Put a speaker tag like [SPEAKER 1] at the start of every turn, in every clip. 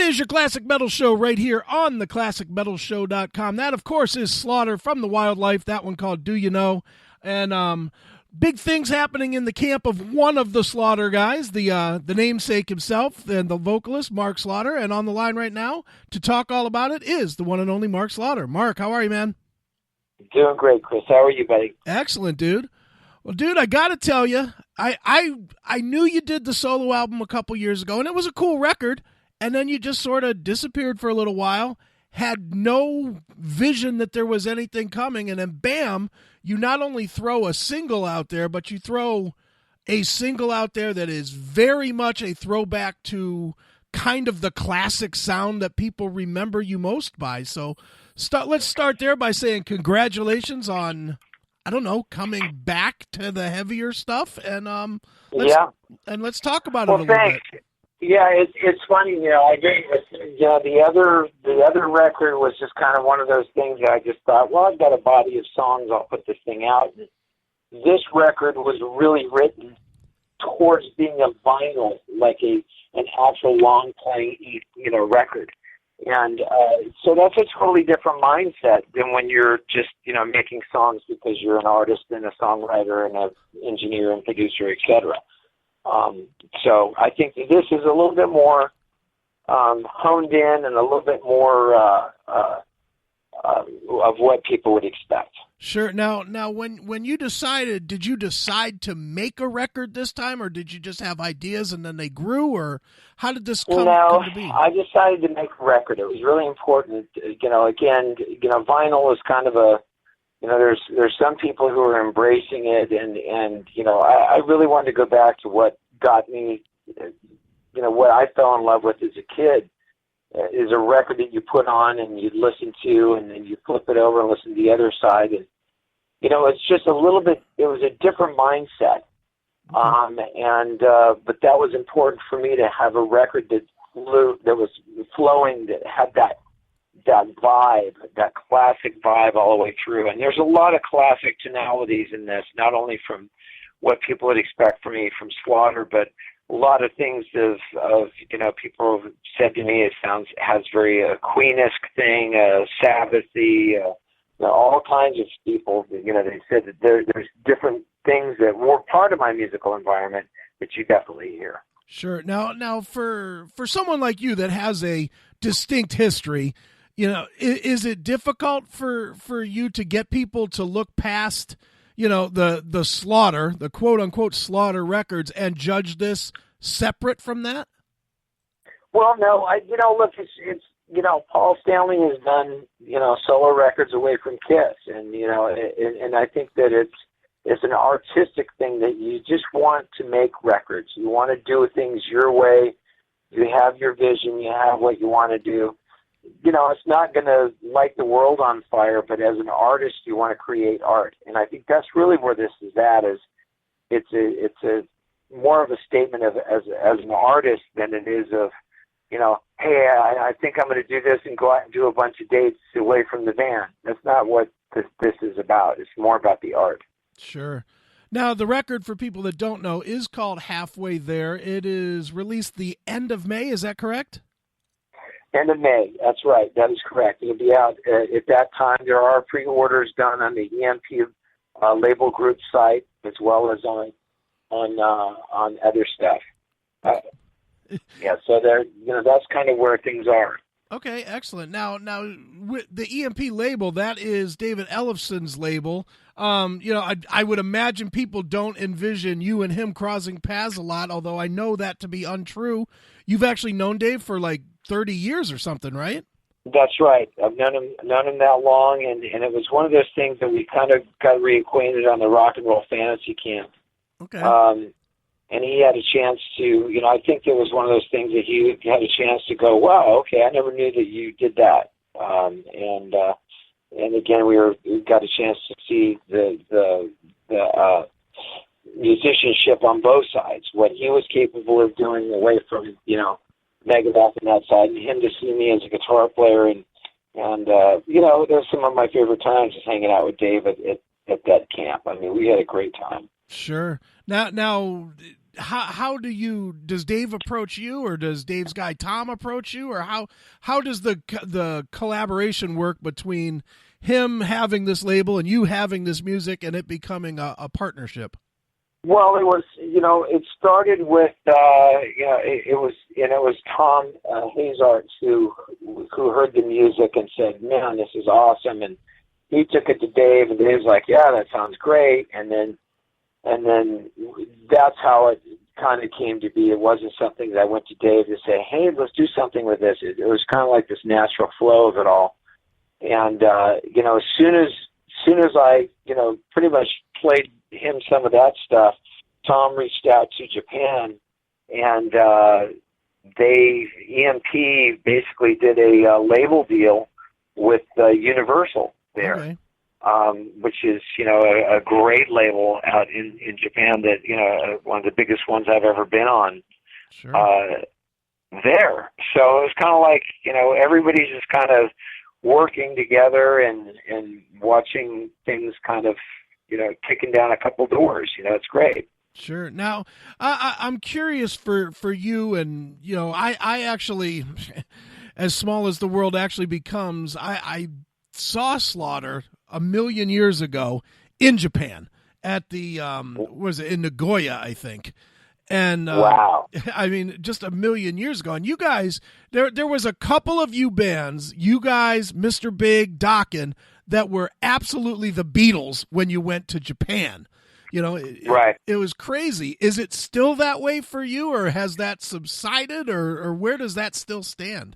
[SPEAKER 1] is your Classic Metal Show right here on the ClassicMetalShow.com. That, of course, is Slaughter from the Wildlife, that one called Do You Know? And big things happening in the camp of one of the Slaughter guys, the namesake himself and the vocalist, Mark Slaughter. And on the line right now to talk all about it is the one and only Mark Slaughter. Mark, how are you, man?
[SPEAKER 2] Doing great, Chris. How are you, buddy?
[SPEAKER 1] Excellent, dude. Well, dude, I got to tell you, I knew you did the solo album a couple years ago, and it was a cool record, and then you just sort of disappeared for a little while, had no vision that there was anything coming, and then bam, you not only throw a single out there, but you throw a single out there that is very much a throwback to kind of the classic sound that people remember you most by. So let's start there by saying congratulations on, I don't know, coming back to the heavier stuff, and let's talk about it a little bit.
[SPEAKER 2] Yeah, it's funny, I agree with the other record was just kind of one of those things that I just thought, well, I've got a body of songs, I'll put this thing out. This record was really written towards being a vinyl, like an actual long playing record. And so that's a totally different mindset than when you're just, making songs because you're an artist and a songwriter and an engineer and producer, etc. So I think this is a little bit more honed in and a little bit more of what people would expect.
[SPEAKER 1] Sure. Now, when you decided, did you decide to make a record this time, or did you just have ideas and then they grew, or how did this come to be?
[SPEAKER 2] I decided to make a record. It was really important. Vinyl is kind of a, there's some people who are embracing it, and I really wanted to go back to what got me, what I fell in love with as a kid, is a record that you put on and you listen to, and then you flip it over and listen to the other side. And, it's just a little bit, it was a different mindset. But that was important for me to have a record that was flowing, that had that vibe, that classic vibe all the way through. And there's a lot of classic tonalities in this, not only from what people would expect from me from Slaughter, but a lot of things of people have said to me, it has very Queen-esque thing, Sabbathy, all kinds of people, they said that there's different things that were part of my musical environment that you definitely hear.
[SPEAKER 1] Sure. Now for someone like you that has a distinct history, is it difficult for you to get people to look past, the Slaughter, the quote unquote Slaughter records, and judge this separate from that?
[SPEAKER 2] Well, no, look, it's Paul Stanley has done, solo records away from Kiss, and and I think that it's an artistic thing that you just want to make records. You want to do things your way. You have your vision. You have what you want to do. It's not going to light the world on fire, but as an artist, you want to create art. And I think that's really where this is at, is it's a more of a statement of as an artist than it is of, hey, I think I'm going to do this and go out and do a bunch of dates away from the van. That's not what this is about. It's more about the art.
[SPEAKER 1] Sure. Now, the record, for people that don't know, is called Halfway There. It is released the end of May. Is that correct?
[SPEAKER 2] End of May. That's right. That is correct. It'll be out at that time. There are pre-orders done on the EMP label group site, as well as on other stuff. So there, that's kind of where things are.
[SPEAKER 1] Okay, excellent. Now, with the EMP label, that is David Ellefson's label. I would imagine people don't envision you and him crossing paths a lot, although I know that to be untrue. You've actually known Dave for like 30 years or something, right?
[SPEAKER 2] That's right. I've known him that long, and it was one of those things that we kind of got reacquainted on the Rock and Roll Fantasy Camp. Okay. And he had a chance to, I think it was one of those things that he had a chance to go, wow, okay, I never knew that you did that. And again, we got a chance to see the musicianship on both sides, what he was capable of doing away from, Megadeth and that side, and him to see me as a guitar player. And there's some of my favorite times just hanging out with Dave at that camp. I mean, we had a great time.
[SPEAKER 1] Sure. Now, how does Dave approach you, or does Dave's guy Tom approach you, or how does the collaboration work between him having this label and you having this music and it becoming a partnership?
[SPEAKER 2] Well, it started with, it was Tom Hazards who heard the music and said, man, this is awesome. And he took it to Dave, and Dave's like, yeah, that sounds great. And then that's how it kind of came to be. It wasn't something that I went to Dave to say, hey, let's do something with this. It was kind of like this natural flow of it all. And, as soon as I, pretty much played him some of that stuff, Tom reached out to Japan, and EMP basically did a label deal with Universal there. Okay. Which is, a great label out in Japan that, one of the biggest ones I've ever been on.
[SPEAKER 1] Sure.
[SPEAKER 2] There. So it was kind of like, everybody's just kind of working together and watching things kind of, kicking down a couple doors. It's great.
[SPEAKER 1] Sure. Now, I'm curious for you, and, I actually, as small as the world actually becomes, I saw Slaughter a million years ago in Japan at the in Nagoya, I think. And
[SPEAKER 2] wow.
[SPEAKER 1] I mean, just a million years ago. And you guys, there was a couple of you bands, you guys, Mr. Big, Dokken, that were absolutely the Beatles when you went to Japan.
[SPEAKER 2] Right.
[SPEAKER 1] It was crazy. Is it still that way for you, or has that subsided, or where does that still stand?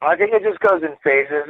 [SPEAKER 2] I think it just goes in phases.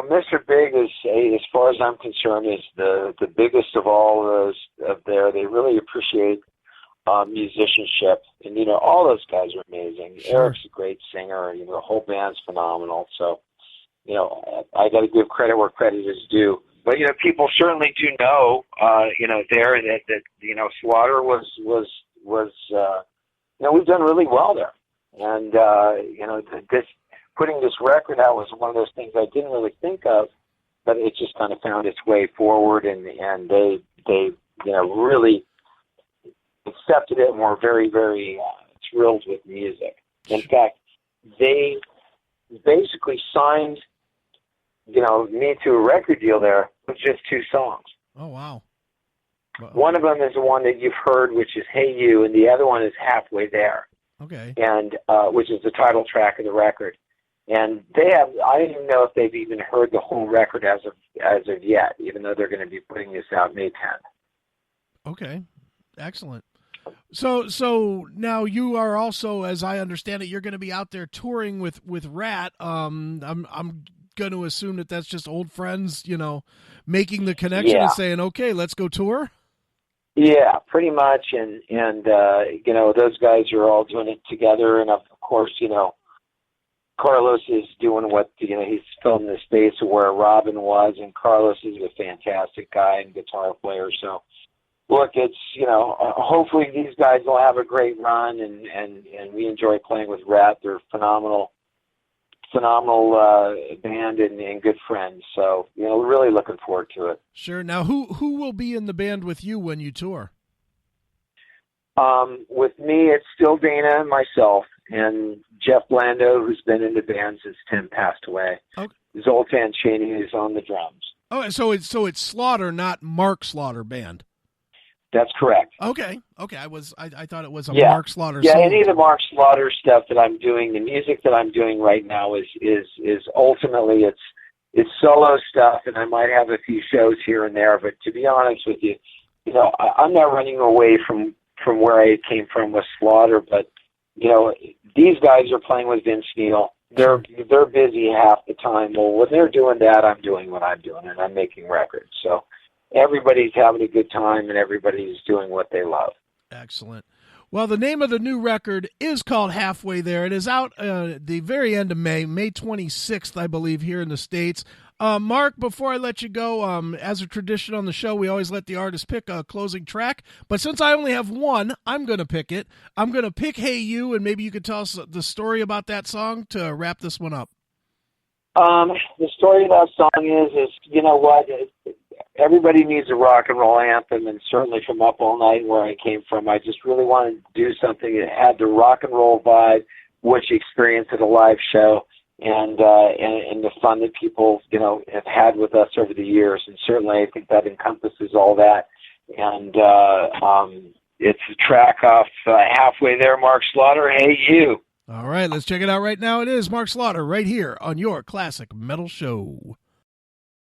[SPEAKER 2] Mr. Big is, as far as I'm concerned, is the biggest of all those up there. They really appreciate musicianship, and all those guys are amazing.
[SPEAKER 1] Sure.
[SPEAKER 2] Eric's a great singer. The whole band's phenomenal. So, I got to give credit where credit is due. But people certainly do know, there that Slaughter was we've done really well there. And, putting this record out was one of those things I didn't really think of, but it just kind of found its way forward, and they really accepted it and were very, very thrilled with music. In fact, they basically signed, me to a record deal there with just 2 songs.
[SPEAKER 1] Oh, wow.
[SPEAKER 2] One of them is the one that you've heard, which is Hey You, and the other one is Halfway There.
[SPEAKER 1] Okay.
[SPEAKER 2] And which is the title track of the record. And I don't even know if they've even heard the whole record as of yet, even though they're going to be putting this out May 10th.
[SPEAKER 1] Okay. Excellent. So now you are also, as I understand it, you're going to be out there touring with Rat. I'm going to assume that that's just old friends, making the connection and saying, okay, let's go tour.
[SPEAKER 2] Yeah, pretty much, and those guys are all doing it together, and of course, Carlos is doing what he's filling the space of where Robin was, and Carlos is a fantastic guy and guitar player. So, look, it's hopefully these guys will have a great run, and we enjoy playing with Rat. They're phenomenal band and good friends. So, we're really looking forward to it.
[SPEAKER 1] Sure. Now, who will be in the band with you when you tour?
[SPEAKER 2] With me, it's still Dana and myself, and Jeff Blando, who's been in the band since Tim passed away.
[SPEAKER 1] Okay.
[SPEAKER 2] Zoltan Chaney is on the drums.
[SPEAKER 1] Oh, so it's Slaughter, not Mark Slaughter band.
[SPEAKER 2] That's correct.
[SPEAKER 1] Okay. I thought it was a Mark Slaughter.
[SPEAKER 2] Yeah,
[SPEAKER 1] solo.
[SPEAKER 2] any of the Mark Slaughter stuff that I'm doing, the music that I'm doing right now is ultimately it's solo stuff, and I might have a few shows here and there. But to be honest with you, I'm not running away from where I came from with Slaughter. But these guys are playing with Vince Neil. They're busy half the time. Well, when they're doing that, I'm doing what I'm doing, and I'm making records. So everybody's having a good time, and everybody's doing what they love.
[SPEAKER 1] Excellent. Well, the name of the new record is called Halfway There. It is out the very end of May 26th, I believe, here in the States. Mark, before I let you go, as a tradition on the show, we always let the artist pick a closing track. But since I only have one, I'm going to pick it. I'm going to pick Hey You, and maybe you could tell us the story about that song to wrap this one up.
[SPEAKER 2] The story of that song is you know what? everybody needs a rock and roll anthem, and certainly from Up All Night, where I came from, I just really wanted to do something that had the rock and roll vibe, which you experience at a live show, and the fun that people, you know, have had with us over the years. And certainly I think that encompasses all that. And it's a track off Halfway There, Mark Slaughter, Hey You.
[SPEAKER 1] All right, let's check it out right now. It is Mark Slaughter right here on your Classic Metal Show.